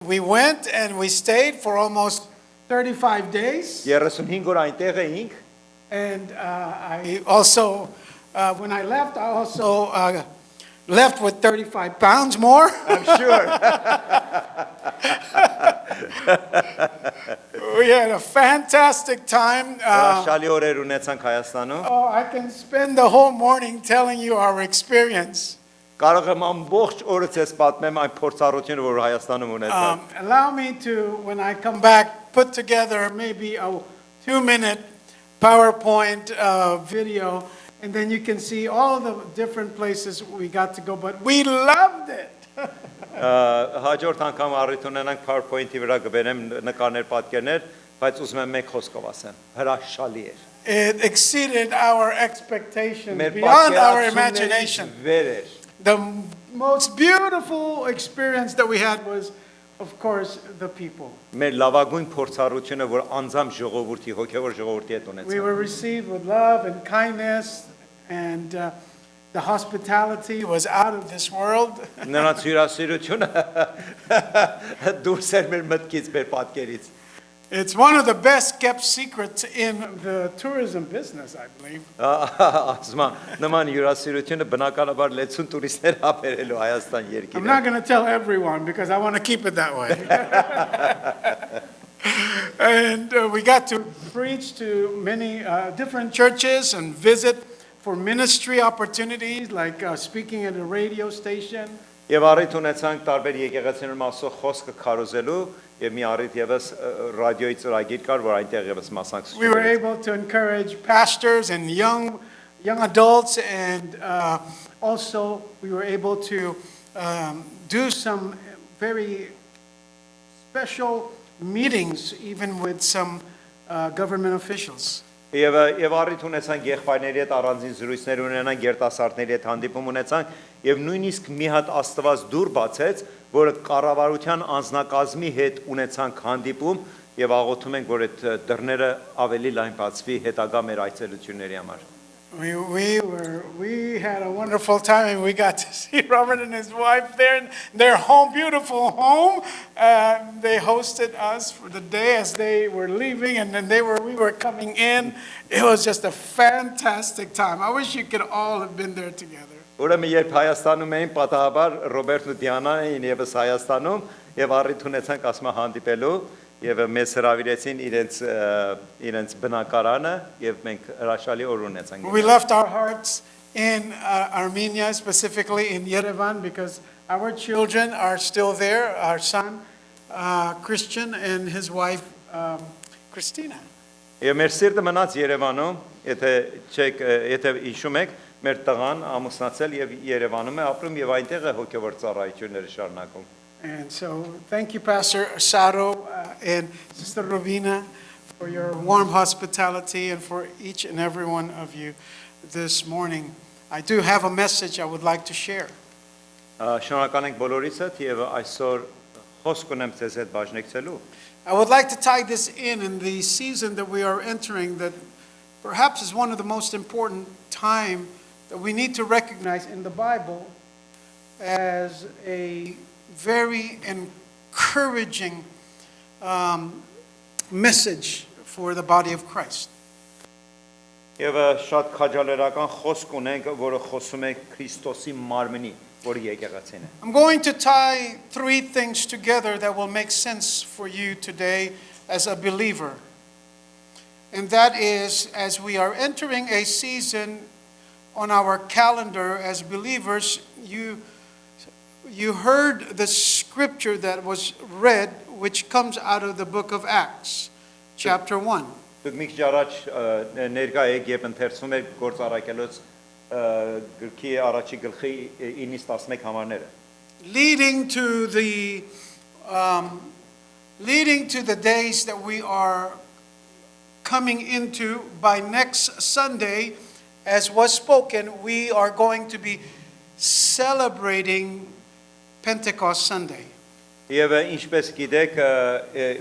We went and we stayed for almost 35 days. 35 օր այնտեղ էինք And I also, when I left, I also left with 35 pounds more. I'm sure We had a fantastic time. Շալի օրեր ունեցանք Հայաստանում Oh, I can spend the whole morning telling you our experience. կարող եմ ամբողջ օրը ցես պատմեմ այն փորձառությունը որ Հայաստանում ունեցա Allow me to, when I come back, put together maybe a 2-minute PowerPoint video, and then you can see all the different places we got to go, but we loved it. Հաջորդ անգամ առիթ ունենանք PowerPoint-ի վրա կբերեմ նկարներ, պատկերներ, բայց ուզում եմ մեկ խոսքով ասեմ, հրաշալի էր It exceeded our expectations, Մեր beyond our պատկերացումներից imagination. վեր էր The most beautiful experience that we had was, of course, the people. Մեր լավագույն փորձառությունը որ անձամբ ժողովրդի հոգևոր ժողովրդի հետ We ունեցանք were received with love and kindness, and the hospitality was out of this world. նրանց հյուրասիրությունը դուրս էր մեր մտքից, մեր պատկերից It's one of the best kept secrets in the tourism business, I believe. ասում եմ նման հյուրասիրությունը բնականաբար լեցուն տուրիստներ ապերելու Հայաստան I'm երկիրը not going to tell everyone because I want to keep it that way. And we got to preach to many different churches and visit for ministry opportunities, like speaking at a radio station. Եվ առիթ ունեցանք տարբեր եկեղեցիներում ասող խոսքը քարոզելու եւ մի առիթ եւս ռադիոյի ծրագիր կար որ այնտեղ եւս We were մասնակցություն able to encourage pastors and young adults, and also we were able to do some very special meetings, even with some government officials. Եվ առիթ ունեցանք եղբայրների հետ առանձին զրույցներ ունենանք, երիտասարդների հետ հանդիպում ունեցանք եւ նույնիսկ մի հատ Աստված դուր բացեց, որը կառավարության անձնակազմի հետ ունեցանք հանդիպում եւ աղոթում ենք, որ այդ դռները ավելի լայն բացվի հետագա մեր այցելությունների համար։ We had a wonderful time, and we got to see Robert and his wife there in their home, beautiful home. They hosted us for the day as they were leaving, and then we were coming in. It was just a fantastic time. I wish you could all have been there together. Ուրեմն երբ Հայաստանում էին, պատահաբար Ռոբերտն ու Դիանան էին եւս Հայաստանում եւ առիթ ունեցանք ասма հանդիպելու եւ մեզ հրավիրեցին իրենց բնակարանը եւ մենք հրաշալի օր ունեցանք։ We left our hearts in Armenia, specifically in Yerevan, because our children are still there. Our son Christian and his wife Christina. Եվ մեր սիրտը մնաց Երևանում, եթե հիշում եք, մեր տղան ամուսնացել եւ Երևանում է ապրում եւ այնտեղ է հոգեվոր ծառայությունները շարունակում։ And so thank you, Pastor Saro and Sister Robina, for your warm hospitality, and for each and every one of you this morning. I do have a message I would like to share. Շնորհակալ ենք բոլորիցդ եւ այսօր խոսք ունեմ ձեզ հետ բաժնեկցելու։ I would like to tie this in the season that we are entering, that perhaps is one of the most important time that we need to recognize in the Bible as a very encouraging message for the body of Christ. Եվ շատ քաջալերական խոսք ունենք, որը խոսում է Քրիստոսի մարմնի, որը եկեղեցին է։ I'm going to tie 3 things together that will make sense for you today as a believer. And that is, as we are entering a season on our calendar as believers, you heard the scripture that was read, which comes out of the book of Acts, chapter 1. Դուք մի քիչ առաջ ներկա եք եւ ընթերցում եք գործ առաքելոց գրքի առաջի գլխի 9-ից 11 համարները։ Leading to the days that we are coming into. By next Sunday, as was spoken, we are going to be celebrating Pentecost Sunday. Եվ ինչպես գիտեք,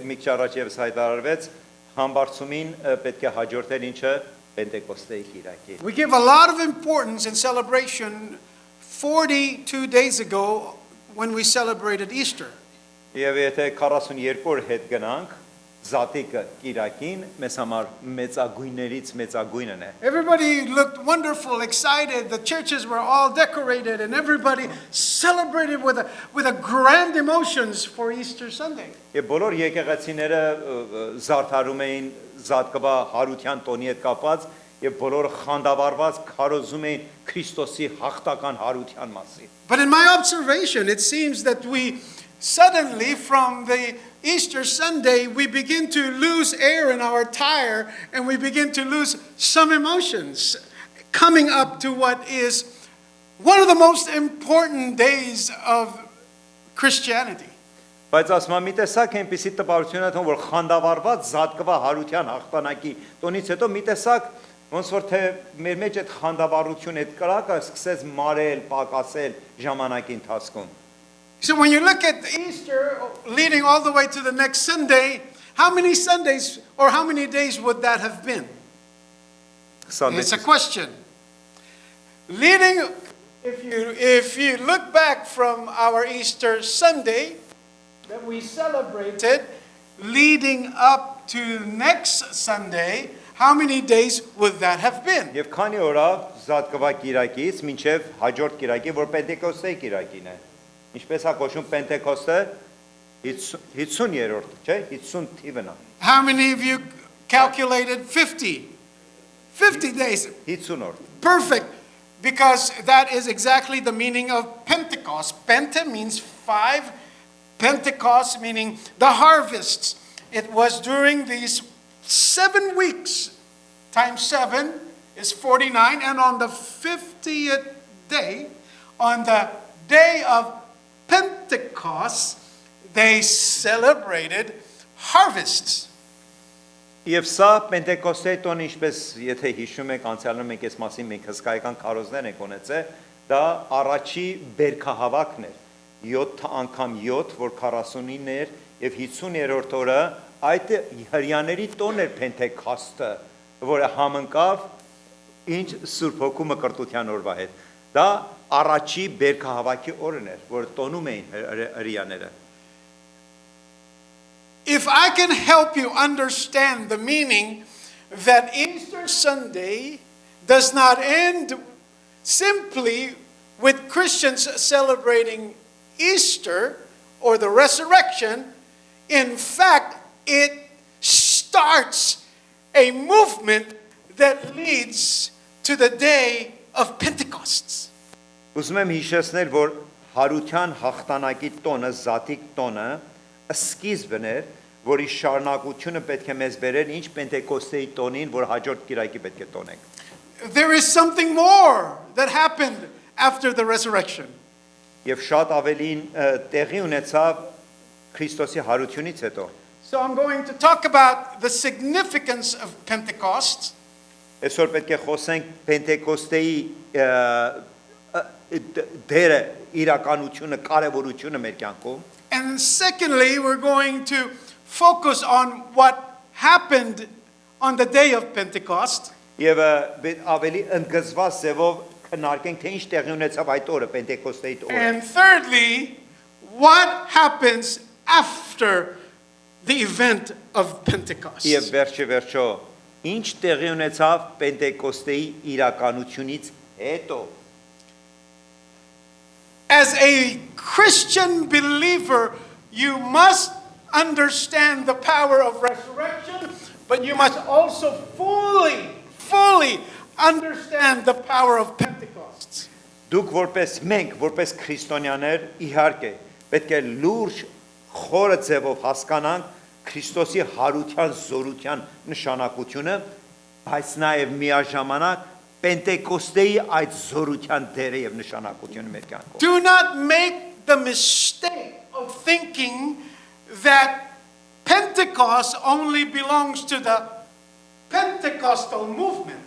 մի քիչ առաջ եւս հայտարարվեց, համբարձումին պետք է հաջորդել ինչը Պենտեկոստեի կիրակի։ We give a lot of importance and celebration 42 days ago when we celebrated Easter. Եվ եթե 42 օր հետ գնանք, Զատիկը Կիրակին մեզ համար մեծագույններից մեծագույնն է։ Everybody looked wonderful, excited. The churches were all decorated, and everybody celebrated with a grand emotions for Easter Sunday. Եվ բոլոր եկեղեցիները զարդարում էին Զատկվա հարության տոնի հետ կապած եւ բոլորը խանդավառված քարոզում էին Քրիստոսի հաղթական հարության մասին։ But in my observation, it seems that we suddenly, from the Easter Sunday, we begin to lose air in our tire and we begin to lose some emotions coming up to what is one of the most important days of Christianity. Բայց ասում մի տեսակ այնպեսի տպավորություն է թվում, որ խանդավառված Զատկվա հարության հաղթանակի տոնից հետո մի տեսակ ոնց որ թե մեր մեջ այդ խանդավառություն այդ կրակը սկսեց մարել, պակասել ժամանակի ընթացքում։ So when you look at Easter leading all the way to the next Sunday, how many Sundays or how many days would that have been? It's a question. Leading, if you look back from our Easter Sunday that we celebrated, leading up to next Sunday, how many days would that have been? Եվ քանի օր Զատկվա Կիրակից մինչև հաջորդ Կիրակի, որ Պենտեկոստեի Կիրակին է։ Ինչպես է կոչվում Պենտեկոստը 50-րդ, չէ՞, 50 թիվն է։ How many of you calculated 50? 50 days. 50 օր։ Perfect. Because that is exactly the meaning of Pentecost. Pente means 5. Pentecost meaning the harvests. It was during these 7 weeks. Times 7 is 49. And on the 50th day, on the day of Pentecost, they celebrated harvests. Եվ սա Պենտեկոստեի տոնը ինչպես եթե հիշում եք անցյալում եք այս մասին մենք հսկայական քարոզներ ենք ունեցել, դա առաջի բերքահավաքն էր 7 անգամ 7, որ 49 էր եւ 50-րդ օրը այդ հрьяաների տոն էր Պենտեկոստը, որը համընկավ ինչ Սուրբ Հոգու մկրտության օրվա հետ։ Դա առաջի բերքահավաքի օրն էր, որ տոնում էին հрьяաները։ If I can help you understand the meaning that Easter Sunday does not end simply with Christians celebrating Easter or the resurrection, in fact, it starts a movement that leads to the day of Pentecost. Ուզում եմ հիշեցնել, որ հարության հաղթանակի տոնը, Զատիկ տոնը սկիզբն էր, որի շարունակությունը պետք է մեզ բերեր ինչ Պենտեկոստեի տոնին, որ հաջորդ Կիրակի պետք է տոնենք։ There is something more that happened after the resurrection. Եվ շատ ավելին տեղի ունեցավ Քրիստոսի հարությունից հետո։ So I'm going to talk about the significance of Pentecost. Այսօր պետք է խոսենք Պենտեկոստեի դերը, իրականությունը, կարևորությունը մեր կյանքում։ And secondly, we're going to focus on what happened on the day of Pentecost. Եվ ավելի ընդգծված ձևով քննարկենք թե ինչ տեղի ունեցավ այդ օրը Պենտեկոստեի օրը։ And thirdly, what happens after the event of Pentecost. Եվ վերջո ինչ տեղի ունեցավ Պենտեկոստեի իրականությունից հետո։ As a Christian believer, you must understand the power of resurrection, but you must also fully understand the power of Pentecost. Դուք մենք որպես քրիստոնյաներ իհարկե պետք է լուրջ խորը ձևով հասկանանք Քրիստոսի հարության զորության նշանակությունը, բայց նաև միաժամանակ Պենտեկոստեի այդ զորության դերը եւ նշանակությունը մեր կյանքում։ Do not make the mistake of thinking that Pentecost only belongs to the Pentecostal movement.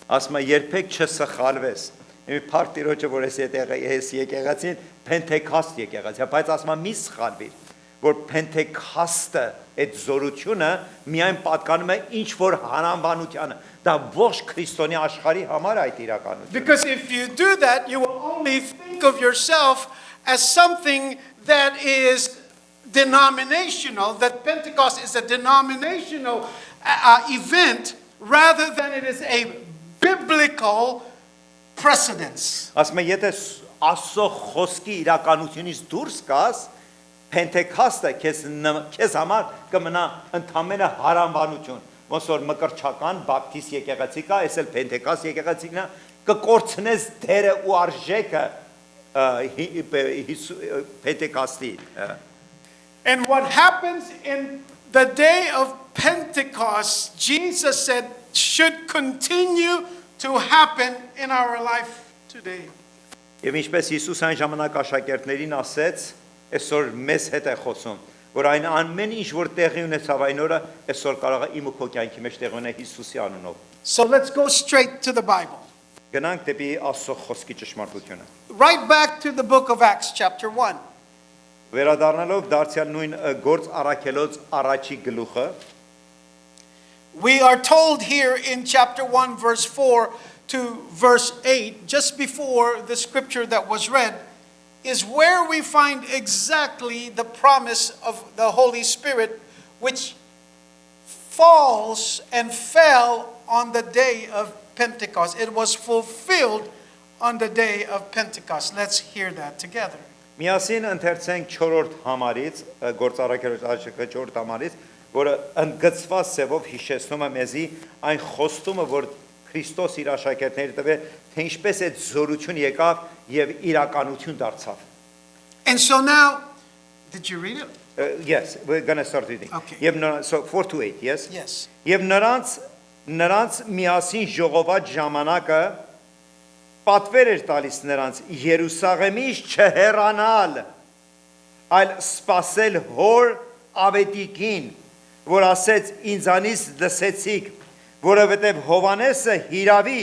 Ասма երբեք չսխալվես։ Մի փառք Տիրոջը, որ ես եկեղեցին Պենտեկոստ եկեղեցի, բայց ասма մի սխալվիր, որ Պենտեկոստը այդ զորությունը միայն պատկանում է ինչ որ հանանվանությանը, դա ողջ քրիստոնյա աշխարհի համար այդ իրականությունը։ Because if you do that, you will only think of yourself as something that is denominational, that Pentecost is a denominational event rather than it is a biblical precedence. Ասում եմ, եթե Աստծո խոսքի իրականությունից դուրս գաս, Պենտեկոստը քեզ համար կմնա ընդամենը հարանվանություն։ Ոնց որ մկրտչական բապտիստ եկեղեցի կա, այս էլ Պենտեկոստ եկեղեցին է, կկորցնես դերը ու արժեքը Պենտեկոստի։ And what happens in the day of Pentecost, Jesus said, should continue to happen in our life today. Եվ ինչպես Հիսուս այն ժամանակ աշակերտներին ասեց, այսօր մեզ հետ է խոսում, որ այն ամեն ինչ որ տեղի ունեցավ այն օրը, այսօր կարող է իմ ու քո կյանքի մեջ տեղի ունենա Հիսուսի անունով։ So let's go straight to the Bible. Գնանք դեպի Աստծո խոսքի ճշմարտությունը։ Right back to the book of Acts, chapter 1. Վերադառնալով դարձյալ նույն գործ առաքելոց առաջի գլուխը, We are told here in chapter 1, verse 4 to verse 8, just before the scripture that was read, is where we find exactly the promise of the Holy Spirit, which falls and fell on the day of Pentecost. It was fulfilled on the day of Pentecost. Let's hear that together. Միասին ընթերցենք 4-րդ համարից, գործառաքելոց առաջի 4-րդ համարից, որը ընդգծված սևով հիշեցնում է մեզի այն խոստումը, որ Քրիստոս իր աշակերտներին տվեց, թե ինչպես այդ զորություն եկավ եւ իրականություն դարձավ։ And so now, did you read it? Yes, we're going to start reading. Okay. So 4 to 8, yes? Yes. Եվ նրանց միասին ժողոված ժամանակը պատվեր էր տալիս նրանց Երուսաղեմից չհեռանալ, այլ սպասել հոր ավետիքին, որ ասեց ինձանից լսեցիք, որովհետև Հովանեսը հիրավի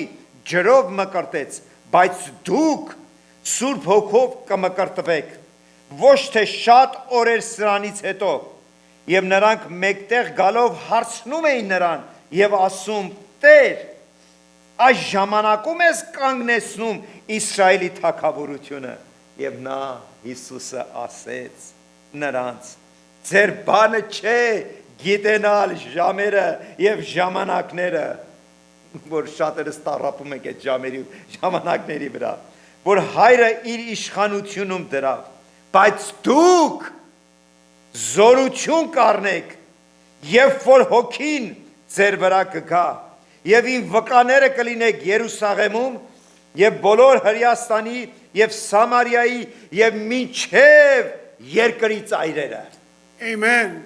ջրով մկրտեց, բայց դուք Սուրբ Հոգով կմկրտվեք, ոչ թե շատ օրեր սրանից հետո, եւ նրանք մեկտեղ գալով հարցնում էին նրան եւ ասում. Տեր, այս ժամանակում ես կանգնեցնում Իսրայելի թագավորությունը, եւ նա Հիսուսը ասեց նրանց. ձեր բանը չէ գիտենալ ժամերը եւ ժամանակները, որ շատերս տառապում եք այդ ժամերի ժամանակների վրա, որ հայրը իր իշխանությունում դրավ, բայց դուք զորություն կառնեք, երբ որ հոգին ձեր վրա կգա, եւ իմ վկաները կլինեք Երուսաղեմում եւ բոլոր Հրեաստանի եւ Սամարիայի եւ մինչեւ երկրի ծայրերը։ Amen.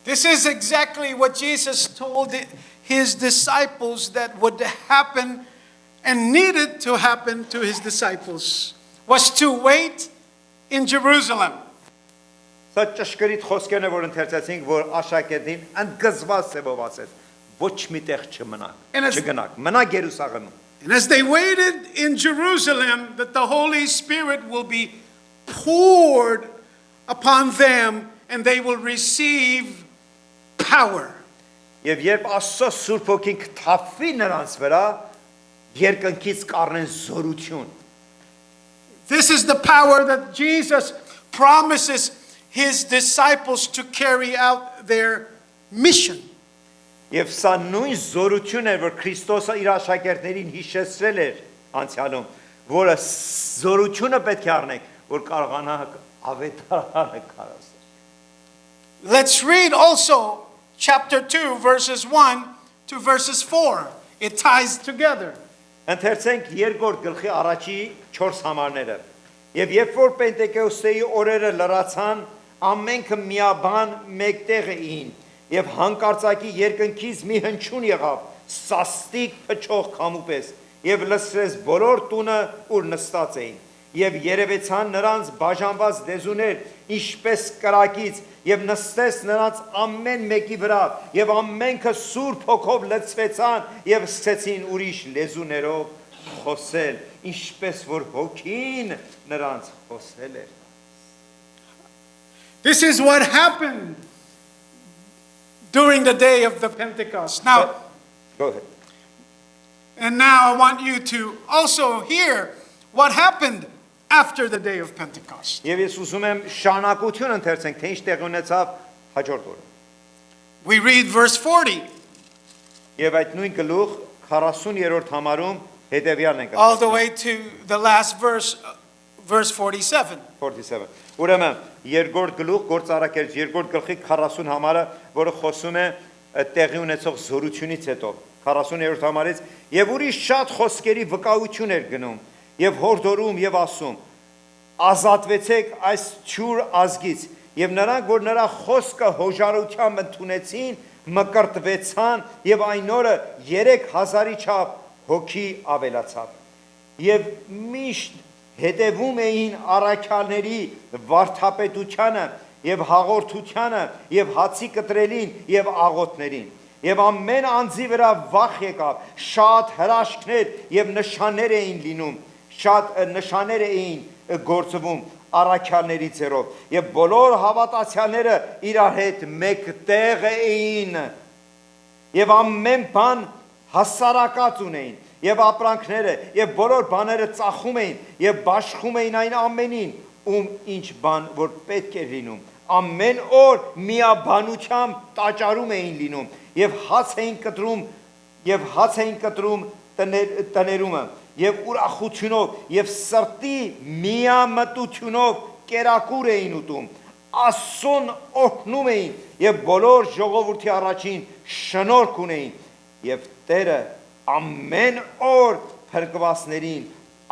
This is exactly what Jesus told his disciples that would happen and needed to happen to his disciples, was to wait in Jerusalem. Սա ճշգրիտ խոսքերն է, որ ընթերցեցինք, որ աշակերտին ընդգծված սեբով ասեց, ոչ մի տեղ չգնաք, մնաք Երուսաղեմում։ And as they waited in Jerusalem, that the Holy Spirit will be poured upon them and they will receive power. Եվ երբ Աստծո Սուրբ Հոգին կթափվի նրանց վրա, երկնքից կառնեն զորություն։ This is the power that Jesus promises his disciples to carry out their mission. Եվ սա նույն զորությունն է, որ Քրիստոսը իր աշակերտներին հիշեցրել էր անցյալում, որը զորությունը պետք է առնեք, որ կարողանաք ավետարանը կառուցել։ Let's read also chapter 2 verses 1 to verses 4. It ties together. Ընթերցենք երկրորդ գլխի առաջի 4 համարները։ Եվ երբ որ Պենտեկոստեի օրերը լրացան, ամենքը միաբան մեկտեղ էին, եւ հանկարծակի երկնքից մի հնչյուն եղավ, սաստիկ փչող քամու պես, եւ լսրեց բոլոր տունը, ուր նստած էին, եւ երևեցան նրանց բաժանված լեզուներ, ինչպես կրակից, եւ նստեց նրանց ամեն մեկի վրա, եւ ամենքը Սուրբ Հոգով լցվեցան եւ սկսեցին ուրիշ լեզուներով խոսել, ինչպես որ Հոգին նրանց խոսել էր։ This is what happened during the day of the Pentecost. Now, Go ahead. and now I want you to also hear what happened after the day of Pentecost. Եվ ես ուզում եմ շանակություն ընթերցենք, թե ինչ տեղի ունեցավ հաջորդ օրը։ We read verse 40 Եվ այդ նույն գլուխ 40-րդ համարում հետևյալն ենք all the way to the last verse, verse 47. 47 Ուրեմն երկրորդ գլուխ գործարակերջ երկրորդ գլխի 40 համարը, որը խոսում է տեղի ունեցող զորությունից հետո 40-րդ համարից եւ ուրիշ շատ խոսքերի վկայություն էր գնում եւ հորդորում եւ ասում ազատվեցեք այս ճուր ազգից եւ նրանք որ նրա խոսքը հոժարությամբ ընդունեցին մկրտվեցան եւ այն օրը 3000-ի չափ հոգի ավելացավ եւ միշտ հետևում էին առաքյալների վարդապետությանը եւ հաղորդությանը եւ հացի կտրելին եւ աղոթներին եւ ամեն անձի վրա վախ եկավ շատ հրաշքներ եւ նշաններ էին լինում շատ նշաններ էին գործվում առաքյալների ձեռով եւ բոլոր հավատացյալները իրար հետ մեկտեղ էին եւ ամեն բան հասարակած ունեին եւ ապրանքները եւ բոլոր բաները ծախում էին եւ բաշխում էին այն ամենին ինչ բան որ պետք է լինում ամեն օր միաբանությամբ տաճարում էին լինում եւ հաց էին կտրում տներումը եւ ուրախությունով եւ սրտի միամտությունով կերակուր էին ուտում ասոն օրհնում էին եւ բոլոր ժողովրդի առաջին շնորհք ունեին եւ Տերը ամեն օր փրկվածներին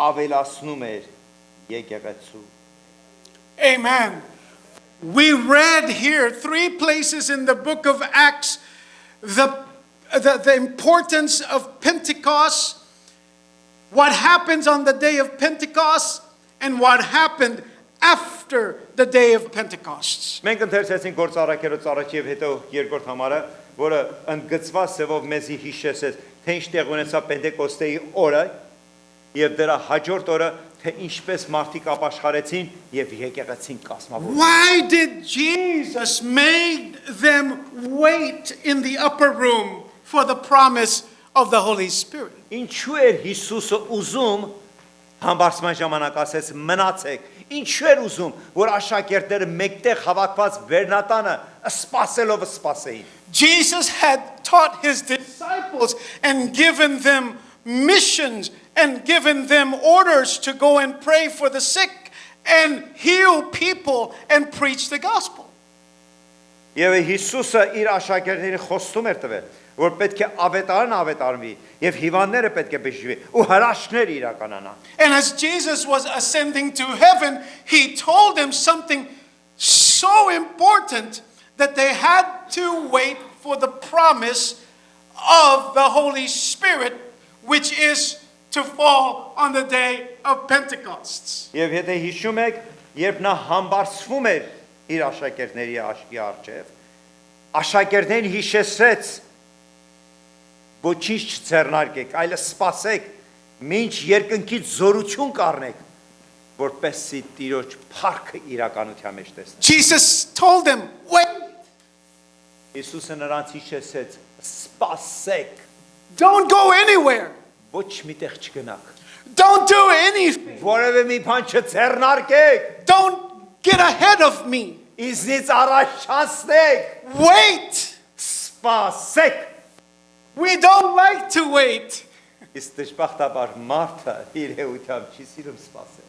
ավելացնում էր եկեղեցու Amen. We read here 3 places in the book of Acts the importance of Pentecost, what happens on the day of Pentecost, and what happened after the day of Pentecost. Մենք ընթերցեցինք գործարակերոց առաջ եւ հետո երկրորդ համարը, որը ընդգծված սևով մեզի հիշեցեց, թե ինչ տեղ ունեցավ Պենտեկոստեի օրը եւ դրա հաջորդ օրը, թե ինչպես մարդիկ ապաշխարեցին եւ եկեղեցին կազմավորվեց։ Why did Jesus make them wait in the upper room for the promise of the Holy Spirit? Ինչու էր Հիսուսը ուզում համբարձման ժամանակ ասեց մնացեք ինչու էր ուզում որ աշակերտները մեկտեղ հավաքված վերնատանը սպասելով սպասեին Jesus had taught his disciples and given them missions and given them orders to go and pray for the sick and heal people and preach the gospel. Եվ Հիսուսը իր աշակերտներին խոստում էր տվել որ պետք է ավետարվի եւ հիվանդները պետք է բժշկվի ու հրաշքներ իրականանան And as Jesus was ascending to heaven, he told them something so important that they had to wait for the promise of the Holy Spirit, which is to fall on the day of Pentecost. Եվ եթե հիշում եք, երբ նա համբարձվում էր իր աշակերտների առջև, աշակերտներին հիշեցրեց ոչինչ չձեռնարկեք, այլ սպասեք, մինչ երկնքից զորություն կառնեք, որպեսզի Տիրոջ փառքը իրականության մեջ տեսնեք։ Jesus told them, wait, Հիսուսը նրանց հիշեցրեց, սպասեք, don't go anywhere. ոչ միտեղ չգնաք, Don't do anything. որևէ մի բան չձեռնարկեք, Don't get ahead of me. ինձնից առաջ չանցնեք, Wait. սպասեք։ We don't like to wait. Իսկ դժբախտաբար մարդը իր էությամբ չի սիրում սպասել։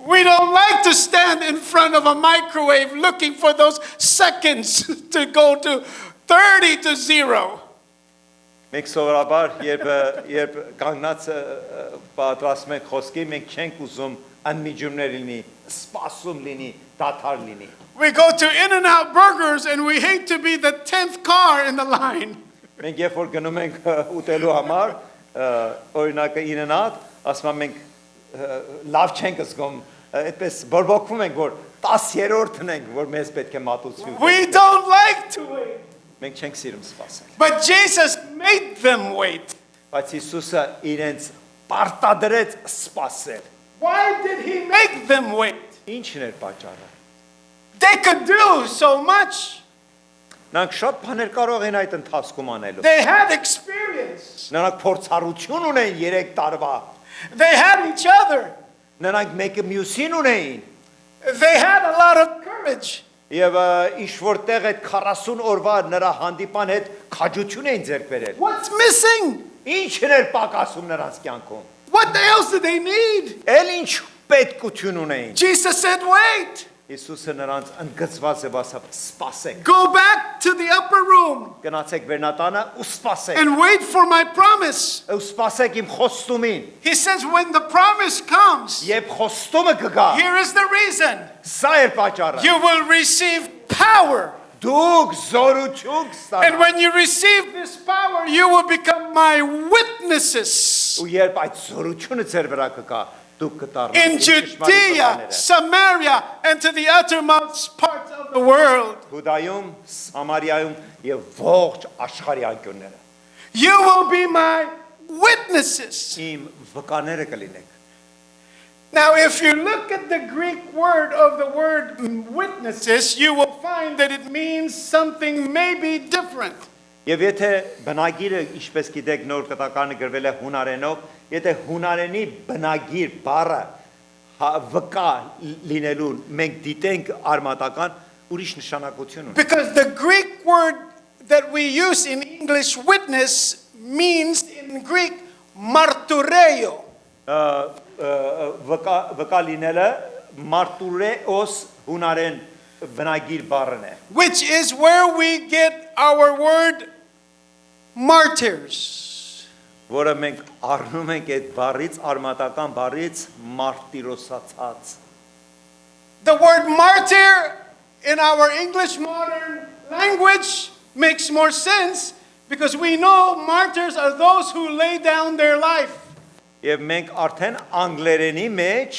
We don't like to stand in front of a microwave looking for those seconds to go to 30 to 0. Մենք սովորաբար երբ կանգնած պատրաստում ենք խոսքի, մենք չենք ուզում անմիջումներ լինի, սպասում լինի, դադար լինի։ We go to In-N-Out Burgers and we hate to be the 10th car in the line. Մենք երբ որ գնում ենք ուտելու համար, օրինակը In-N-Out, ասում ենք լավ չենք զգում, այդպես բորբոքվում ենք, որ 10-րդն ենք, որ մեզ պետք է մատուցվի։ We don't like to wait. Մենք չենք սիրում սպասել։ But Jesus made them wait. Բայց Հիսուսը իրենց պարտադրեց սպասել։ Why did he make them wait? Ինչն էր պատճառը։ They could do so much. Նրանք շատ բաներ կարող են այդ ընթացքում անելու։ They had experience. Նրանք փորձառություն ունեն 3 տարվա։ They had each other. Նրանք մեկը մյուսին ունեին։ They had a lot of courage. Եվ ինչ որտեղ այդ 40 օրվա նրա հանդիպան հետ քաջություն էին ձեռք բերել։ What's missing? Ինչն էր պակասում նրանց կյանքում։ What else did they need? Էլ ինչ պետքություն ունեին։ Jesus said, wait, Հիսուսը նրանց ընդգծված եւ ասավ. Սպասեք։ go back to the upper room Գնացեք վերնատանը ու սպասեք։ and wait for my promise. Ու սպասեք իմ խոստումին։ He says, when the promise comes, Երբ խոստումը կգա, here is the reason. սա է պատճառը։ You will receive power. Դուք զորություն And կստանաք։ when you receive this power, you will become my witnesses Ու երբ այդ զորությունը ձեր վրա կգա, դուք կդառնաք in իմ ճշմարիտ Judea, վկաները։ Samaria, and to the uttermost parts of the world. Հուդայում, Սամարիայում եւ ողջ աշխարհի անկյունները։ You will be my witnesses. Իմ վկաները կլինեք։ Now, if you look at the Greek word of the word witnesses, you will find that it means something maybe different. Եվ եթե բնագիրը, ինչպես գիտեք, նոր կտականը գրվել է հունարենով, եթե հունարենի բնագիր բառը վկա լինելուն մենք դիտենք արմատական ուրիշ նշանակություն ունի։ Because the Greek word that we use in English, witness, means in Greek martureo. Վկա լինելը մարտուրեոս հունարեն բնագիր բառն է։ Which is where we get our word martyrs. Որը մենք առնում ենք այդ բառից, արմատական բառից մարտիրոսացած։ The word martyr in our English modern language makes more sense because we know martyrs are those who lay down their life. Եվ մենք արդեն անգլերենի մեջ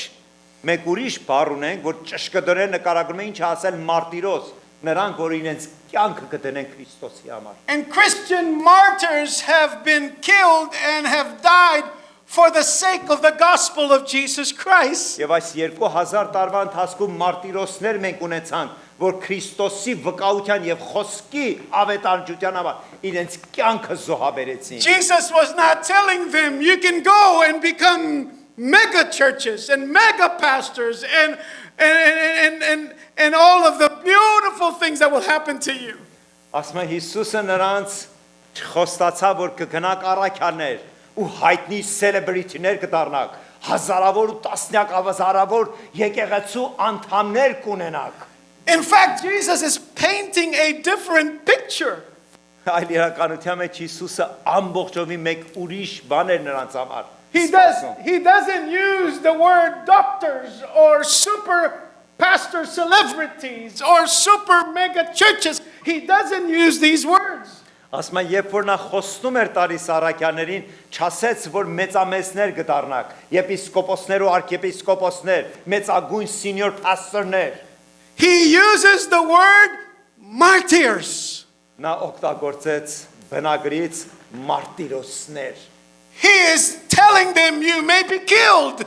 մենք ուրիշ բառ ունենք, որ ճշգրտորեն նկարագրում են ինչ ասել մարտիրոս, նրանք որ իրենց կյանքը կդնեն Քրիստոսի համար։ And Christian martyrs have been killed and have died for the sake of the gospel of Jesus Christ. Եվ այս 2000 տարվա ընթացքում մարտիրոսներ մենք ունեցանք, որ Քրիստոսի վկայության եւ խոսքի ավետարանչության համար իրենց կյանքը զոհաբերեցին։ Jesus was not telling them you can go and become mega churches and mega pastors and all of the beautiful things that will happen to you. Ասում է Հիսուսը նրանց խոստացավ, որ կգնաք առաքյաններ ու հայտնի սելեբրիթիներ կդառնաք, հազարավոր ու տասնյակ հազարավոր եկեղեցու անդամներ կունենաք։ In fact, Jesus is painting a different picture. Այլ իրականության մեջ Հիսուսը ամբողջովին մեկ ուրիշ բան էր նրանց համար։ He doesn't use the word doctors or super pastor celebrities or super mega churches. He doesn't use these words. Ասում է, երբ որ նա խոստում էր տալիս առաքյալներին, չասեց, որ մեծամեծներ կդառնաք, եպիսկոպոսներ ու արքեպիսկոպոսներ, մեծագույն senior pastor-ներ։ He uses the word martyrs. Նա օգտագործեց բնագրից մարտիրոսներ։ He is telling them you may be killed.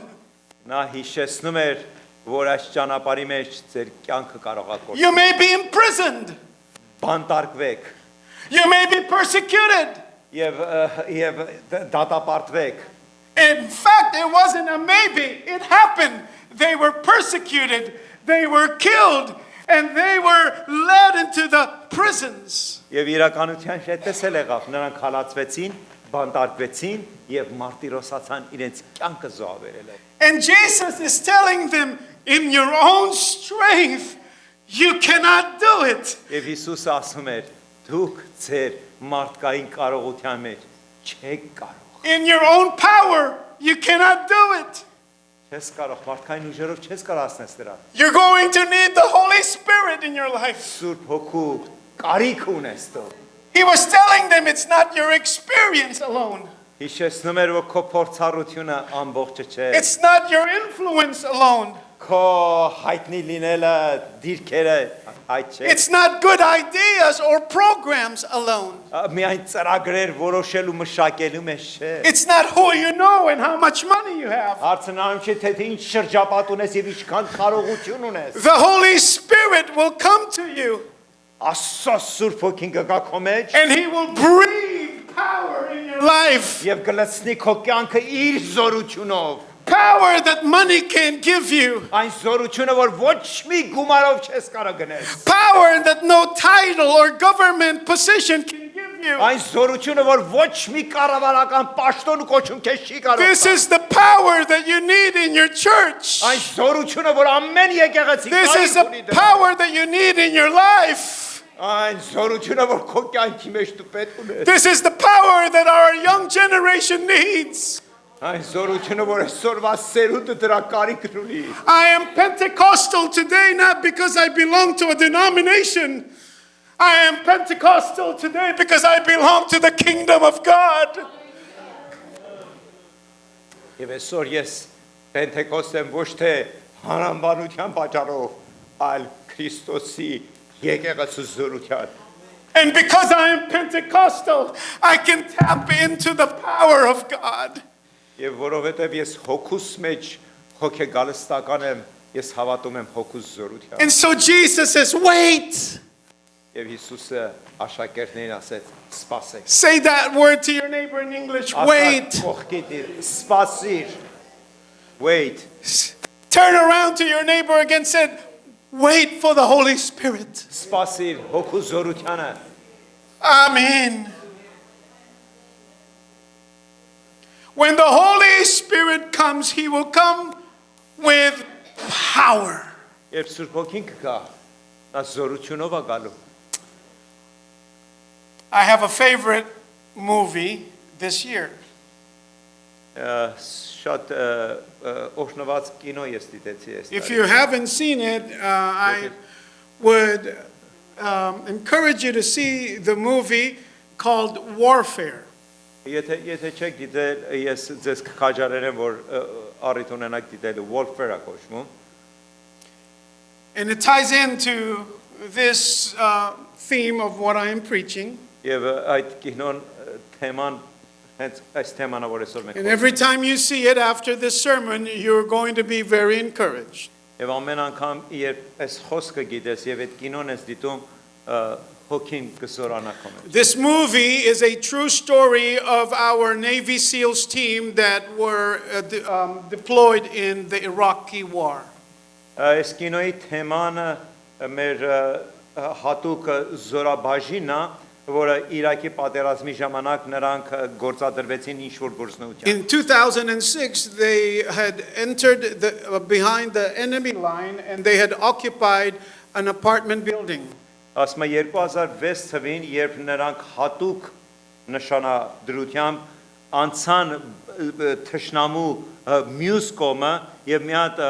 Նա հիշեցնում էր, որ այս ճանապարհի մեջ ձեր կյանքը կարող է կորցնել։ You may be imprisoned. Բանտարկվեք You may be persecuted. եւ դատապարտվեք։ In fact, it wasn't a maybe. It happened. They were persecuted. They were killed. And they were led into the prisons. Եվ իրականության հետս էլ եղավ, նրանք հալածվեցին, բանտարկվեցին եւ մարտիրոսացան իրենց կյանքը զոհաբերել։ And Jesus is telling them, in your own strength, you cannot do it. Եվ Հիսուսը ասում էր. Դուք ձեր մարդկային կարողության մեջ չեք կարող։ In your own power, you cannot do it. Չես կարող, մարդկային ուժերով չես կարող ասնես դրան։ You're going to need the Holy Spirit in your life. Սուրբ Հոգու կարիք ունես դու։ He was telling them it's not your experience alone. Հիշեցնում էր, որ քո փորձառությունը ամբողջը չէ։ It's not your influence alone. Քո հայտնի լինելը, դիրքերը այդ չէ։ It's not good ideas or programs alone. Միայն ծրագրեր որոշելու մշակելու մեջ չէ։ It's not who you know and how much money you have. Հարցնանում չէ թե ինչ շրջապատ ունես եւ ինչքան կարողություն ունես։ The Holy Spirit will come to you Աստծո Սուրբ Հոգին կգա քո մեջ and He will breathe power in your life. եւ կլցնի քո կյանքը իր զորությունով։ power that money can't give you. Այն զորությունը, որ ոչ մի գումարով չես կարող գնել։ Power that no title or government position can give you. Այն զորությունը, որ ոչ մի կառավարական պաշտոն ու կոչում քեզ չի կարող։ This is the power that you need in your church. Այն զորությունը, որ ամեն եկեղեցի This is the power that you need in your life. Այն զորությունը, որ քո կյանքի մեջ դու պետք ունես։ This is the power that our young generation needs. Այն զորությունը, որ այսօրվա սերունդը դրա կարիք ունի։ I am Pentecostal today not because I belong to a denomination. I am Pentecostal today because I belong to the kingdom of God. Եվ այսօր ես Պենտեկոստ եմ ոչ թե հանրամբանության պատճառով, այլ Քրիստոսի եկեղեցու զորության։ And because I am Pentecostal, I can tap into the power of God. Եվ որովհետև ես հոգուս մեջ հոգեգալստական եմ, ես հավատում եմ հոգուս զորության։ And so Jesus says, wait. Եվ Հիսուսը աշակերտներին ասեց. Սպասեք։ Say that word to your neighbor in English. Wait. Սպասիր։ Wait. Turn around to your neighbor again and said, wait for the Holy Spirit. Սպասիր հոգուս զորությանը։ Amen. When the Holy Spirit comes, He will come with power. Երբ Սուրբ Հոգին կգա, նա զորությունով է գալու։ I have a favorite movie this year. Շատ օգնված կինո ես դիտեցի այս։ If you haven't seen it, I would encourage you to see the movie called Warfare. Եթե չեք դիտել, ես ձեզ կխաչարեմ, որ առիթ ունենաք դիտել Warfare-ը կոչվում։ And it ties into this theme of what I am preaching. Եվ այդ կինոն թեման հենց այս թեման է, որ այսօր մենք։ And every time you see it after this sermon, you're going to be very encouraged. Եվ ամեն անգամ երբ այս խոսքը գիտես եւ այդ կինոն ես դիտում, հոգին կզորանա քո մեջ։ This movie is a true story of our Navy SEALs team that were deployed in the Iraqi war. Այս կինոյի թեման մեր հատուկ զորաբաժինն է, որը Իրաքի պատերազմի ժամանակ նրանք գործադրվեցին ինչ-որ գործունեությամբ։ In 2006, they had entered behind the enemy line and they had occupied an apartment building. Ասում է 2006 թվին, երբ նրանք հատուկ նշանադրությամբ անցան թշնամու մյուս կողմը եւ մի հատ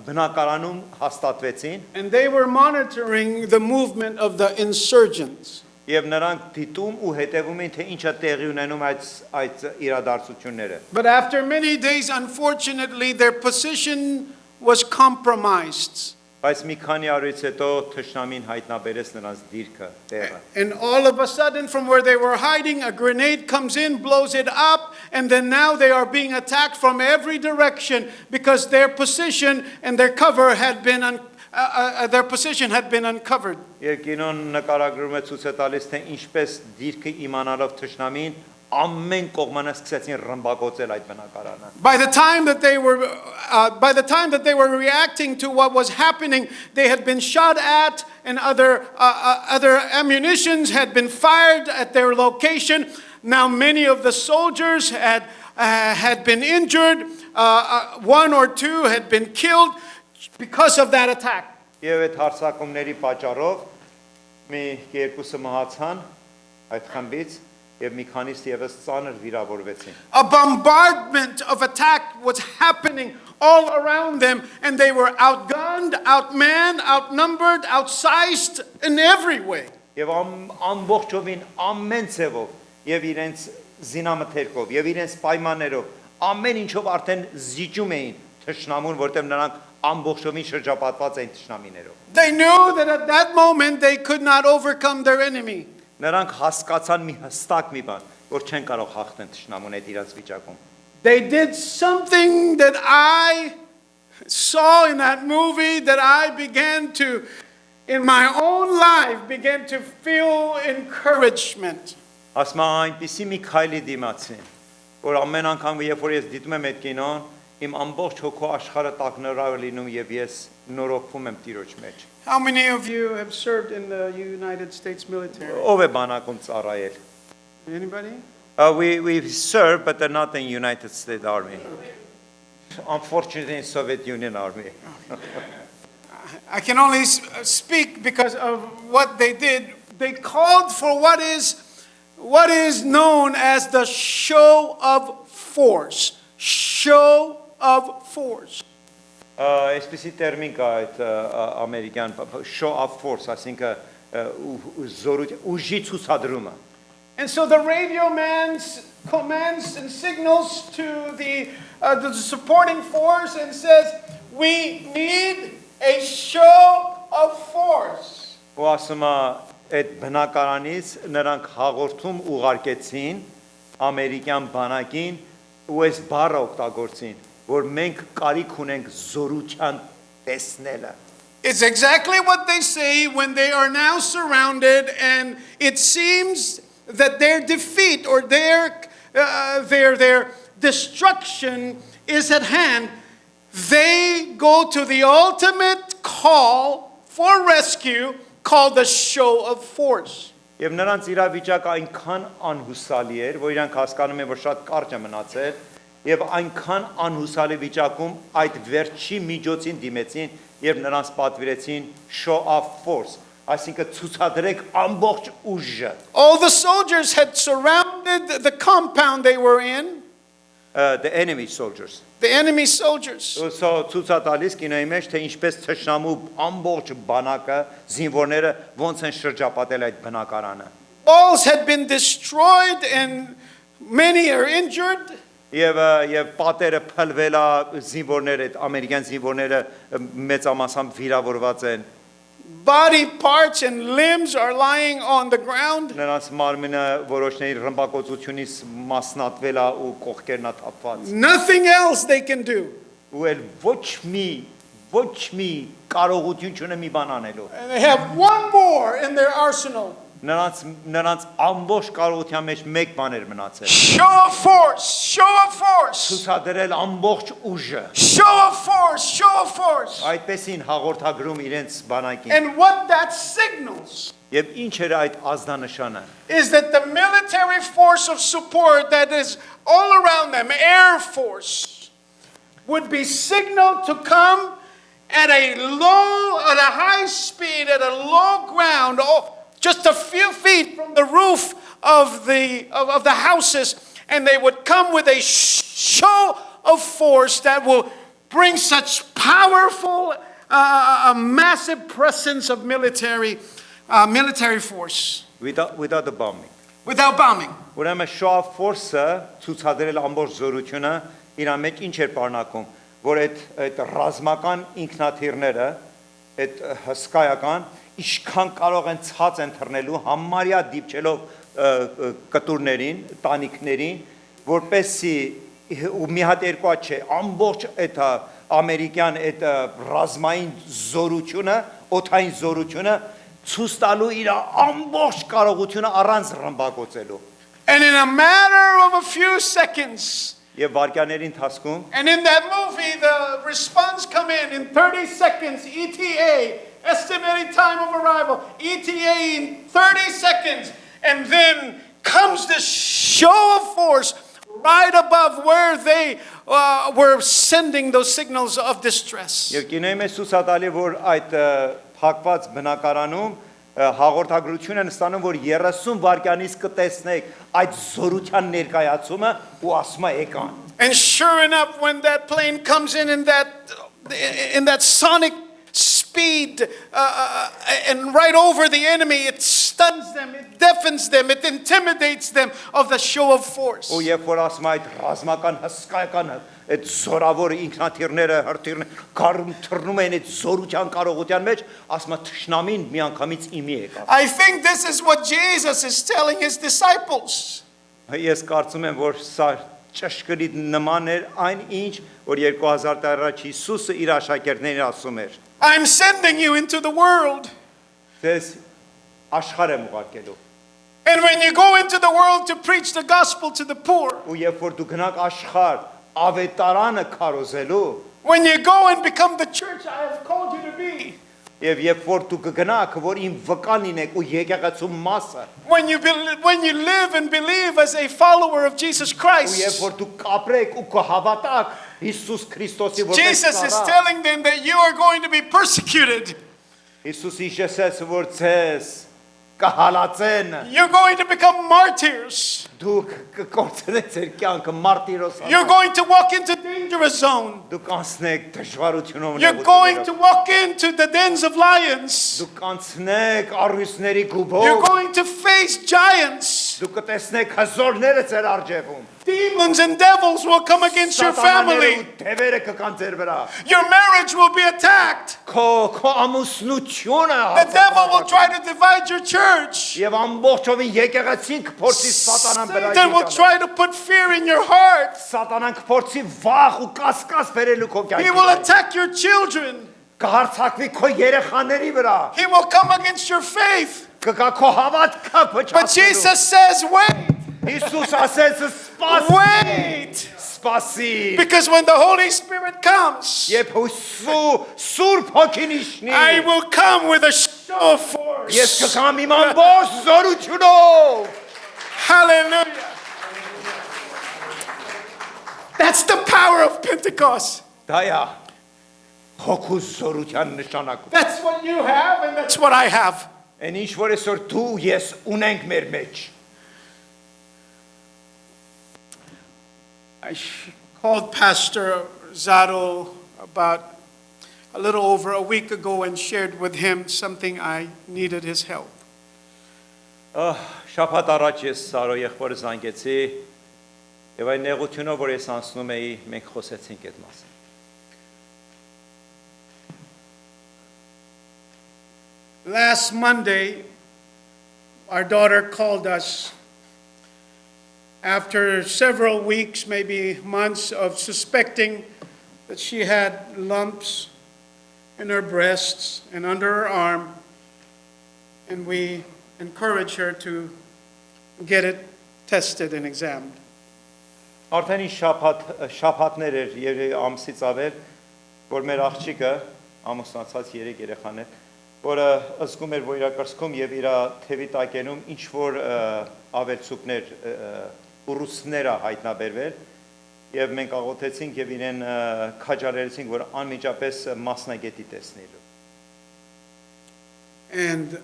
բնակարանում հաստատվեցին And they were monitoring the movement of the insurgents. եւ նրանք դիտում ու հետևում էին թե ինչ է տեղի ունենում այդ իրադարձությունները But after many days, unfortunately, their position was compromised. բայց մի քանի օրից հետո թշնամին հայտնաբերեց նրանց դիրքը տեղը And all of a sudden, from where they were hiding, a grenade comes in, blows it up, and then now they are being attacked from every direction because their position and their cover had been their position had been uncovered. Երկինոն նկարագրում է ցույց է տալիս թե ինչպես դիրքը իմանալով թշնամին ամեն կողմանը սկսեցին ռմբակոծել այդ բնակարանը By the time that they were reacting to what was happening, they had been shot at, and other ammunitions had been fired at their location. Now many of the soldiers had been injured. One or two had been killed because of that attack. Եվ այդ հարձակումների պատճառով մի երկուսը մահացան այդ խմբից եւ մի քանիսը եւս ծանր վիրավորվեցին A bombardment of attack was happening all around them, and they were outgunned, outmanned, outnumbered, outsized in every way. Եվ ամբողջովին ամեն ցևով եւ իրենց զինամթերքով եւ իրենց պայմաններով ամեն ինչով արդեն զիջում էին թշնամուն, որտեղ նրանք ամբողջովին շրջապատված էին թշնամիներով They knew that at that moment they could not overcome their enemy. Նրանք հասկացան մի հստակ մի բան, որ չեն կարող հաղթեն թշնամուն այդ իրաց վիճակում They did something that I saw in that movie that I began to, in my own life, began to feel encouragement. Ասում է այնպիսի մի քայլի դիմացին, որ ամեն անգամ երբ որ ես դիտում եմ այդ կինոն, իմ ամբողջ հոգու աշխարհը տակնորավ լինում եւ ես նորոգվում եմ Տիրոջ մեջ։ How many of you have served in the United States military? Ով է բանակում ծառայել։ Anybody? We serve, but they're not in United States Army. Unfortunately, in Soviet Union Army. I can only speak because of what they did. They called for what is known as the show of force. Show of force. Այսպեսի տերմին կա այդ ամերիկյան show of force, այսինքն ուժի ցուցադրումը։ And so the radio man's commands and signals to the supporting force and says, we need a show of force. Ու ասում է այդ բնակարանից նրանք հաղորդում ուղարկեցին ամերիկյան բանակին ու այս բառը օգտագործին, որ մենք կարիք ունենք զորության տեսնելը։ It's exactly what they say when they are now surrounded and it seems that their defeat or their destruction is at hand. They go to the ultimate call for rescue called the show of force. Եվ նրանց իրավիճակը այնքան անհուսալի էր, որ իրանք հասկանում են, որ շատ կարճ է մնացել, եւ այնքան անհուսալի վիճակում այդ վերջի միջոցին դիմեցին եւ նրանց պատվիրեցին show of force, այսինքն ցուցադրեք ամբողջ ուժը։ All the soldiers had surrounded the compound they were in. The enemy soldiers. The enemy soldiers. So ցուցատալիս կինոյի մեջ թե ինչպես թշնամու ամբողջ բանակը զինվորները ոնց են շրջապատել այդ բնակարանը։ Walls had been destroyed and many are injured. Եվ պատերը փլվել է զինվորները, ամերիկյան զինվորները մեծամասամբ վիրավորված են։ Body parts and limbs are lying on the ground. Նրանց մարմինը որոշների ռմբակոծությունից մասնատվել է ու կողքերն է թափված։ Nothing else they can do. Ու էլ ոչ մի կարողություն չունեն մի բան անելու։ And they have one more in their arsenal. Նրանց ամբողջ կարողության մեջ մեկ բան էր մնացել։ Show of force, show of force. Ցուցադրել ամբողջ ուժը։ Show of force, show of force. Այդպեսին հաղորդագրում իրենց բանակին։ And what that signals Եվ ինչ էր այդ ազդանշանը։ is that the military force of support that is all around them, Air Force, would be signaled to come at a high speed, at a low ground, just a few feet from the roof of the houses, and they would come with a show of force that will bring such powerful, massive presence of military force. Without the bombing. Without bombing. Ուրեմն show of force-ը ցուցադրել ամբողջ զորությունը իր մեջ ինչ էր պարունակում, որ այդ ռազմական ինքնաթիռները, այդ հսկայական ինչքան կարող են ցած ընթռնելու համարյա դիպչելով կտուրներին, տանիքներին, որպեսի ու մի հատ երկու հատ չէ, ամբողջ այդ ամերիկյան այդ ռազմային զորությունը, օդային զորությունը ցույց տալու իր ամբողջ կարողությունը առանց ռմբակոծելու։ And in a matter of a few seconds, Եվ վարկյաների ընթացքում and in that movie, the response come in 30 seconds, ETA, estimated time of arrival, ETA in 30 seconds, and then comes this show of force right above where they were sending those signals of distress. Եվ կինոյի մեջ ցույց տալի, որ այդ փակված բնակարանում հաղորդագրություն են ստանում, որ 30 վայրկյանից կտեսնեք այդ զորության ներկայացումը ու ասում է եկան։ And sure enough, when that plane comes in that sonic speed and right over the enemy, it stuns them, it deafens them, it intimidates them of the show of force. Ու երբ որ ասում է այդ ռազմական հսկայական այդ զորավոր ինքնաթիռները հրթիռները գարում թռնում են այդ զորության կարողության մեջ, ասում է թշնամին միանգամից իմի եկավ։ I think this is what Jesus is telling his disciples. Ես կարծում եմ, որ սա ճշգրիտ նման էր այն ինչ, որ 2000 տարի առաջ Հիսուսը իր աշակերտներին ասում էր։ I'm sending you into the world. Դες աշխարհ եմ ուղարկելու։ And when you go into the world to preach the gospel to the poor, Ու երբ որ դու գնաք աշխարհ ավետարանը քարոզելու when you go and become the church I have called you to be, եւ երբ որ դու կգնաք որ իմ վկան լինեք ու եկեղեցու մասը when you live and believe as a follower of Jesus ու երբ Christ, որ դու կապրեք ու կհավատաք Հիսուս Քրիստոսի որպես Jesus is ծառա telling them that you are going to be persecuted. Հիսուս իշեցեց որ ցես կհալածեն You're going to become martyrs. դուք կկորցնեք ձեր կյանքը մարտիրոս You're going to walk into dangerous zone. դուք անցնեք դժվարությունով You're going to walk into the dens of lions. դուք անցնեք առույցների You're գուբով going to face giants. դուք կտեսնեք հզորները ձեր արջևում Demons and devils will come against your family. դևերը կկան ձեր վրա Your marriage will be attacked. քո ամուսնությունը The devil will try to divide your church. եւ ամբողջովին եկեղեցին կփորձի սատանան Satan will try to put fear in your heart. Սատանան կփորձի վախ ու կասկած բերելու քո He will կյանքի attack your children. կհարցակվի քո երեխաների վրա He will come against your faith. կգա քո հավատքը But փչացնելու Jesus says, wait, Հիսուս ասեց սպաս wait. սպասի Because when the Holy Spirit comes, Երբ Սուրբ Հոգին իջնի I will come with a show of force. ես կգամ իմ ամբողջ զորությունով Hallelujah. That's the power of Pentecost. դա է հոգու զորության նշանակը That's what you have and that's what I have. Այն ինչ որ այսօր դու ես ունենք մեր մեջ I called Pastor Zaro about a little over a week ago and shared with him something I needed his help. Շաբաթ առաջ ես Սարո եղբորը զանգեցի եւ այն նեղությունով որ ես անցնում էի մենք խոսեցինք այդ մասին Last Monday, our daughter called us after several weeks, maybe months, of suspecting that she had lumps in her breasts and under her arm, and we encouraged her to get it tested and examined. Արդեն շաբաթներ էր եւ ամսից ավել որ մեր աղջիկը ամուսնացած 3 երեխաներ որը ըսկում էր որ իր կրծքում եւ իր թևի տակենում ինչ որ ավելցուկներ ուռուցքները հայտնաբերվել եւ մենք աղոթեցինք եւ իրեն քաջալերեցինք որ անմիջապես մասնագետի տեսնելու And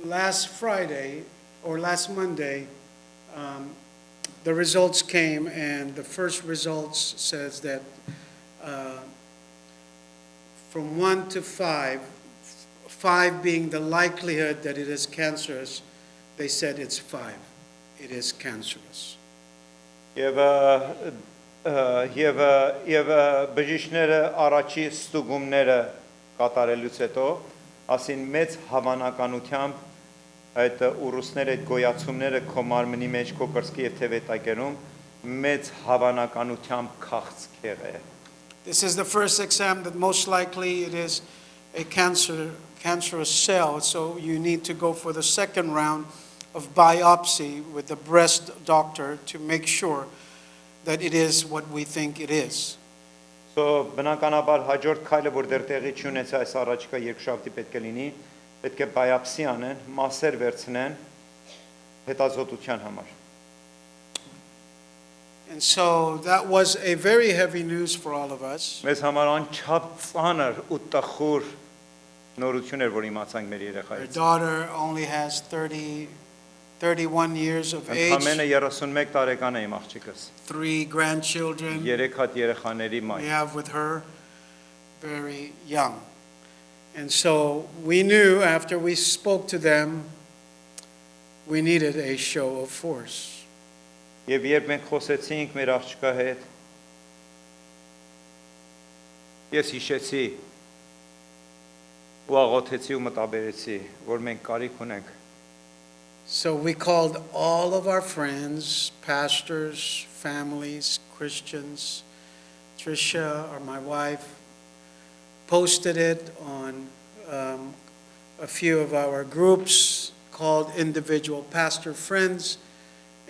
last Friday or last Monday, the results came, and the first results says that from 1 to 5, 5 being the likelihood that it is cancerous, they said it's 5. It is cancerous. Եվ բժիշկները առաջի ստուգումները կատարելուց հետո ասին մեծ հավանականությամբ այդ ուռուցները այդ գոյացումները քո մարմնի մեջ քո կրծքի եւ թևետակերում մեծ հավանականությամբ քաղցկեղ է This is the first exam that most likely it is a cancerous cell, so you need to go for the second round of biopsy with the breast doctor to make sure that it is what we think it is. So բնականաբար հաջորդ քայլը որ դեռ տեղի չունեցա այս առաջիկա երկշաբթի պետք է լինի պետք է բայապսի անեն մասեր վերցնեն հետազոտության համար And so that was a very heavy news for all of us. Մեզ համար անչափ ծանր ու տխուր նորություն էր որ իմացանք մեր Our երեխայից daughter only has 31 years of age, Ընդամենը 31 տարեկան է իմ աղջիկս 3 grandchildren 3 հատ երեխաների մայր we have with her, very young. And so we knew after we spoke to them, we needed a show of force. Եվ երբ մենք խոսեցինք մեր աղջկա հետ ես հիշեցի ու աղոթեցի ու մտաբերեցի որ մենք կարիք ունենք So we called all of our friends, pastors, families, Christians. Tricia, or my wife, posted it on a few of our groups called individual pastor friends,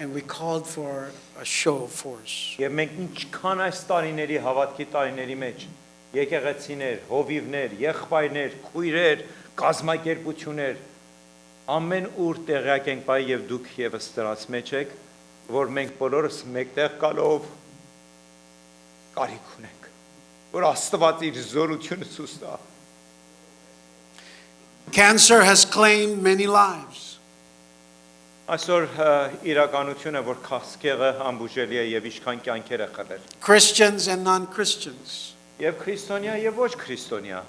and we called for a show of force. Եվ մենք ինչքան այս տարիների հավատքի տարիների մեջ եկեղեցիներ, հովիվներ, եղբայրներ, քույրեր, կազմակերպություններ ամեն ուր տեղյակ ենք բայ եւ դուք եւս դրանց մեջ եք, որ մենք բոլորս մեկտեղ գալով կարիք ունենք, որ Աստված իր զորությունը ցույց տա։ Cancer has claimed many lives. Այսօր իրականությունը որ քաղցկեղը ամբուժելի է եւ ինչքան կյանքեր է խլել։ Christians and non-Christians. Եվ քրիստոնյա եւ ոչ քրիստոնյա։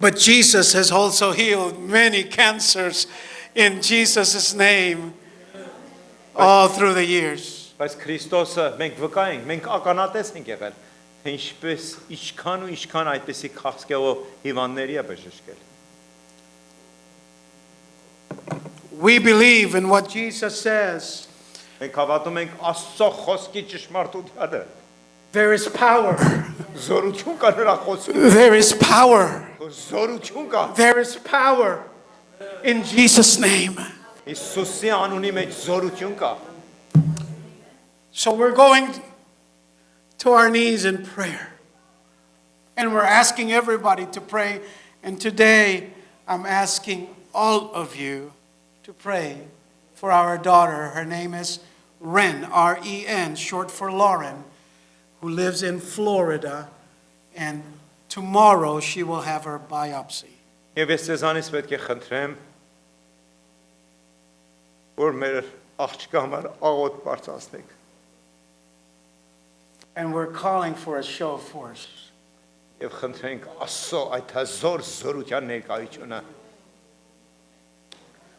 But Jesus has also healed many cancers in Jesus' name all through the years. Բայց Քրիստոսը մենք վկա ենք, մենք ականատես ենք եղել, թե ինչպես ինչքան այդպիսի քաղցկեղով հիվանդների է բժշկել։ We believe in what Jesus says. Մենք հավատում ենք Աստծո խոսքի ճշմարտությանը։ There is power. Զորություն կա նրա խոսքում։ There is power. Զորություն կա։ There is power in Jesus' name. Հիսուսի անունի մեջ զորություն կա։ So we're going to our knees in prayer. And we're asking everybody to pray. And today I'm asking all of you to pray for our daughter. Her name is Ren, R-E-N, short for Lauren, who lives in Florida. And tomorrow she will have her biopsy. Եվ ես ձեզանից պետք է խնդրեմ, որ մեր աղջկա համար աղոտ բարձրացնեք։ And we're calling for a show of force. Եվ խնդրենք Աստծո այդ հզոր զորության ներկայությունը։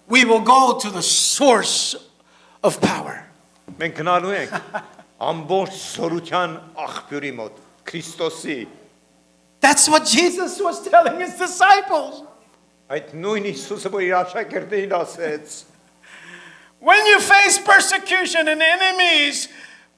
We will go to the source of power. Մենք գնալու ենք ամբողջ զորության աղբյուրի մոտ, Քրիստոսի։ That's what Jesus was telling his disciples. Այդ նույն Հիսուսը որ իր աշակերտներին ասեց, When you face persecution and enemies,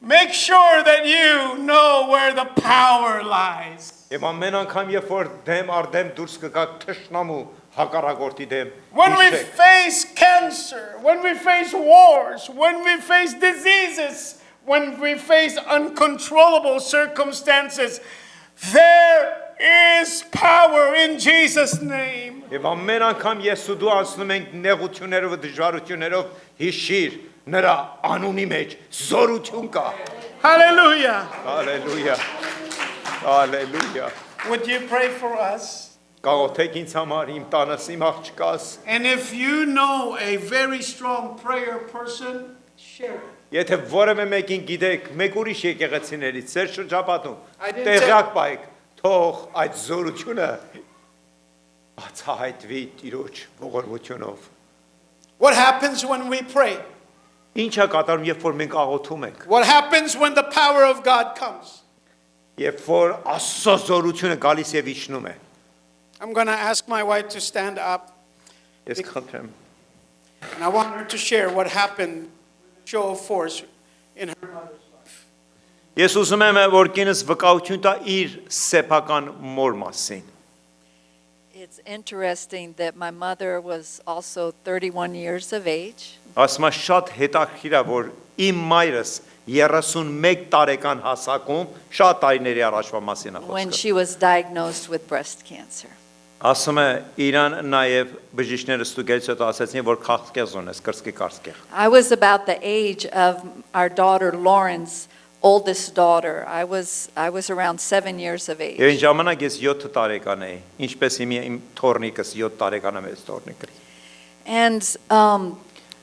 make sure that you know where the power lies. եւ ամեն անգամ երբ որ դեմ առ դեմ դուրս կգաք թշնամու հակառակորդի դեմ, When we հիշեք, face cancer, when we face wars, when we face diseases, when we face uncontrollable circumstances, there is power in Jesus' name. եւ ամեն անգամ ես ու դու անցնում ենք նեղություններով ու դժվարություններով, հիշիր նրա անունի մեջ զորություն կա։ Hallelujah. Հալելույա։ Հալելույա։ Would you pray for us? Գաղութեք ինձ համար իմ տանս իմ աղջկաս։ And if you know a very strong prayer person, share it. Եթե որևէ մեկին գիտեք, մեկ ուրիշ եկեղեցիներից, ձեր շրջապատում, I didn't տեղյակ պայեք, թող այդ զորությունը բացահայտվի Տիրոջ ողորմությունով։ What happens when we pray? Ինչ է կատարում, երբ որ մենք աղոթում ենք, What happens when the power of God comes? երբ որ Աստծո զորությունը գալիս եւ իջնում է։ I'm going to ask my wife to stand up, Ես կխնդրեմ։ and I want her to share what happened, show of force in her mother's life. Ես ուզում եմ, որ կինս վկայություն տա իր սեփական մոր մասին։ It's interesting that my mother was also 31 years of age. Ասում է շատ հետաքրքիր է, որ իմ մայրս 31 տարեկան հասակում շատ տարիների առաջվա մասին է When խոսքը։ she was diagnosed with breast cancer. Ասում է իրան նաև բժիշկները ստուգելուց հետո ասացին, որ քաղցկեղ ունես, կրծքի կարծկեղ։ I was about the age of our daughter Lauren's oldest daughter. I was around 7 years of age. Եվ այն ժամանակ ես 7 տարեկան էի, ինչպես իմ թորնիկս 7 տարեկան է մեծ թորնիկը։ And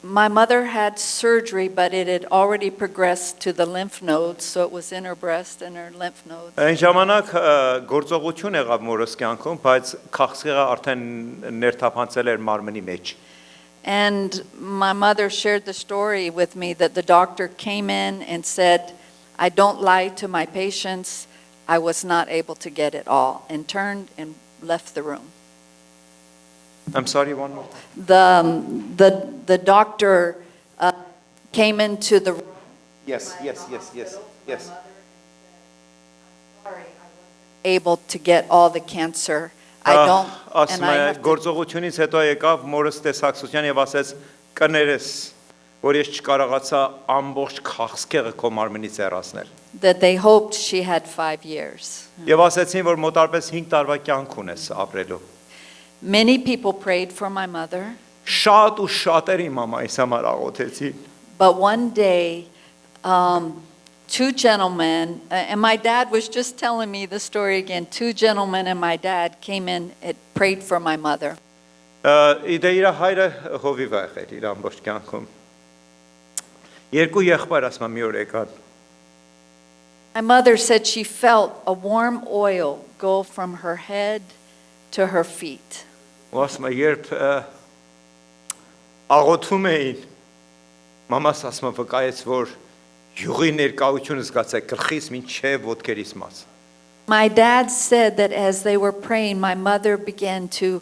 my mother had surgery, but it had already progressed to the lymph nodes, so it was in her breast and her lymph nodes. Այն ժամանակ գործողություն եղավ մորս կյանքում, բայց քաղցկեղը արդեն ներթափանցել էր մարմնի մեջ։ And my mother shared the story with me that the doctor came in and said, I don't lie to my patients, I was not able to get it all, and turned and left the room. I'm sorry, one more time. The doctor came into the room. Yes. Able to get all the cancer. I don't, and Ասում I է have to, գործողությունից հետո եկավ մորս տեսակցության եւ ասեց կներես, որ ես չկարողացա ամբողջ քաղցկեղը քո մարմնից հեռացնել։ that they hoped she had 5 years. Եվ ասեցին, որ մոտարպես 5 տարվա կյանք ունես ապրելու։ Many people prayed for my mother, Շատ ու շատերի մամայիս համար աղոթեցին։ but one day, two gentlemen, and my dad was just telling me the story again, two gentlemen and my dad came in and prayed for my mother. Իդե իր հայրը հովիվ է եղել իր ամբողջ կյանքում։ Երկու եղբայր ասում մի օր եկան։ My mother said she felt a warm oil go from her head to her feet. Ու ասում երբ աղոթում էին, մամաս ասում վկայեց, որ յուղի ներկայությունը զգացա գլխից մինչև ոտքերիս մաս։ My dad said that as they were praying, my mother began to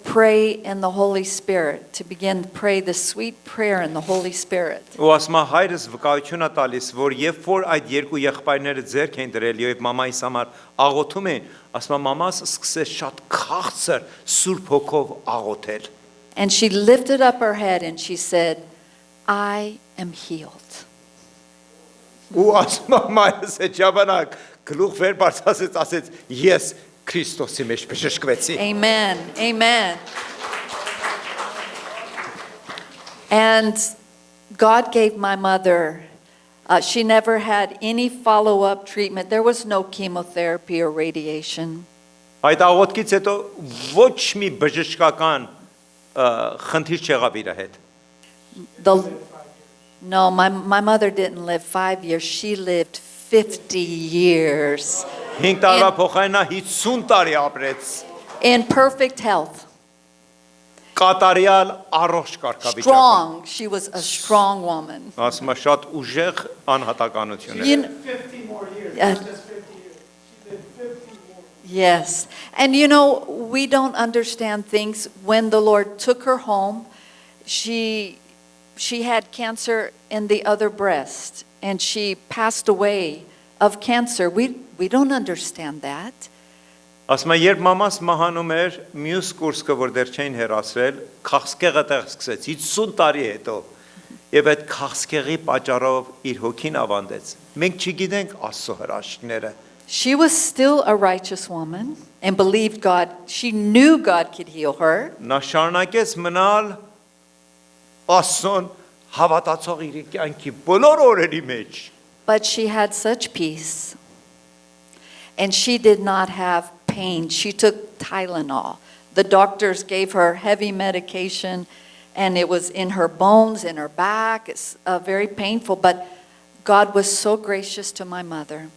pray in the Holy Spirit, to begin to pray the sweet prayer in the Holy Spirit. Ու ասում հայրս վկայություն է տալիս, որ երբ որ այդ երկու եղբայրները ձեռք են դրել եւ մամայիս համար աղոթում են, ասում մամաս սկսեց շատ քաղցր սուրբ հոգով աղոթել։ And she lifted up her head and she said, I am healed. Ու ասում մայրս է ճաբանակ գլուխ վեր բարձրացեց, ասեց ես Քրիստոսի մեջ բժշկվեցի։ Amen. Amen. And God gave my mother, she never had any follow-up treatment. There was no chemotherapy or radiation. Այդ աղոթքից հետո ոչ մի բժշկական խնդիր չեղավ իր հետ։ No, my mother didn't live 5 years. She lived 50 years 5 տարվա փոխարենա 50 տարի ապրեց։ in perfect health. Կատարյալ առողջ կարգավիճակում։ Strong. She was a strong woman. Ասում է շատ ուժեղ անհատականություն է։ You kn- 50 more years, Yeah. not just 50 years. She did 50 more. Yes. And you know, we don't understand things. When the Lord took her home, she had cancer in the other breast and she passed away of cancer. We don't understand that. Ասում է երբ մամաս մահանում էր, մյուս կուրսը որ դեռ չէին հեռացրել, քաղցկեղը տեղ սկսեց 50 տարի հետո։ Եվ այդ քաղցկեղի պատճառով իր հոգին ավանդեց։ Մենք չգիտենք Աստծո հրաշքները։ She was still a righteous woman and believed God. She knew God could heal her. Նա շարունակեց մնալ Աստծուն հավատացող իր կյանքի բոլոր օրերի մեջ։ But she had such peace. And she did not have pain. She took Tylenol. The doctors gave her heavy medication, and it was in her bones, in her back. It's very painful, but God was so gracious to my mother.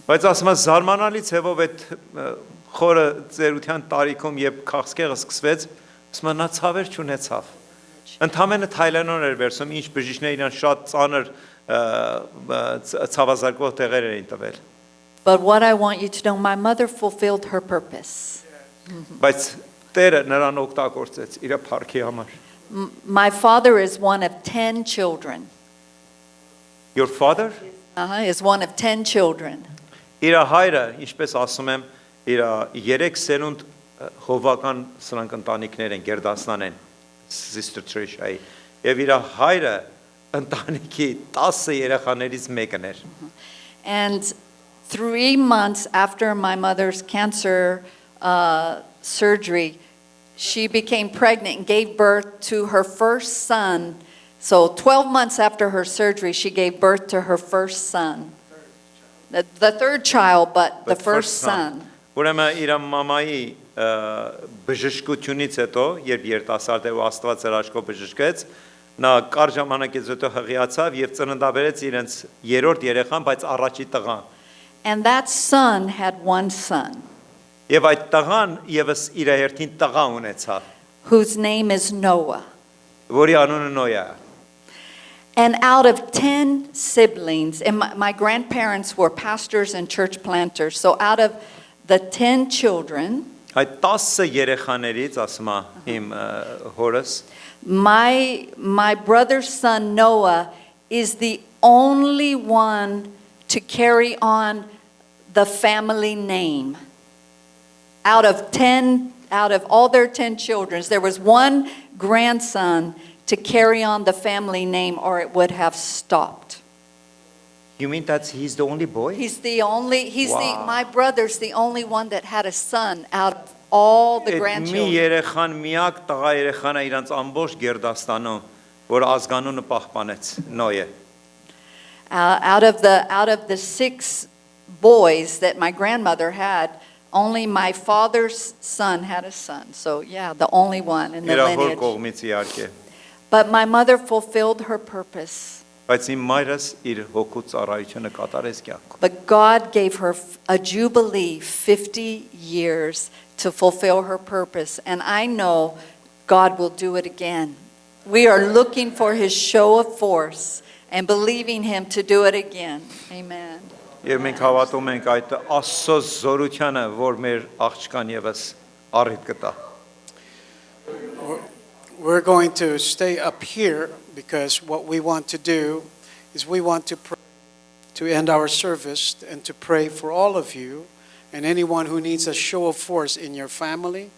Բայց ասում եմ զարմանալի ցևով այդ խորը ծերության տարիքում երբ քաղցկեղը սկսվեց, ասում եմ նա ցավեր չունեցավ։ Ընդամենը Թայլանդոն էր վերցում, ինչ բժիշկները իրան շատ ծանր ցավազարկող տեղեր էին տվել։ But what I want you to know, my mother fulfilled her purpose. Բայց Տերը նրան օգտագործեց իր փառքի համար։ My father is one of 10 children. Your father Is one of 10 children. իր հայրը, ինչպես ասում եմ, իր 3 սերունդ հովական սրանք ընտանիքներ են, Գերդասնան են, Sister Trisha-ի, եւ իր հայրը ընտանիքի 10 երեխաներից մեկն էր։ And 3 months after my mother's cancer surgery, she became pregnant and gave birth to her first son. So 12 months after her surgery, she gave birth to her first son. The third child, but the first son. Ուրեմն իր մամայի բժշկությունից հետո, երբ երիտասարդ էր ու Աստված իր աչքով բժշկեց, նա կար ժամանակից հետո հղիացավ եւ ծննդաբերեց իրենց երրորդ երեխան, բայց առաջի տղան։ And that son had one son, Եվ այդ տղան եւս իր հերթին տղա ունեցավ, whose name is Noah. որի անունը Նոյա է։ And out of 10 siblings, and my grandparents were pastors and church planters, so out of the 10 children, Այդ 10 երեխաներից, ասում է իմ հորս, my brother's son Noah is the only one to carry on the family name. Out of all their 10 children, there was one grandson to carry on the family name or it would have stopped. You mean that he's the only boy? Wow. My brother's the only one that had a son out of all the Մի grandchildren. երեխան միակ տղա երեխան է իրանց ամբողջ Գերդաստանում, որ ազգանունը պահպանեց, Նոյը։ Out of the 6 boys that my grandmother had, only my father's son had a son. So yeah, the only one in the Իր հոր lineage. կողմից իհարկե։ But my mother fulfilled her purpose. Բայց իմ մայրս իր հոգու ծառայությունը կատարեց կյանքում։ But God gave her a jubilee, 50 years to fulfill her purpose. And I know God will do it again. We are looking for his show of force and believing him to do it again. Amen. Եվ մենք հավատում ենք այդ Աստծո զորությանը, որ մեր աղջկան եւս առիթ կտա։ We're going to stay up here because what we want to do is we want to pray, to end our service and to pray for all of you and anyone who needs a show of force in your family,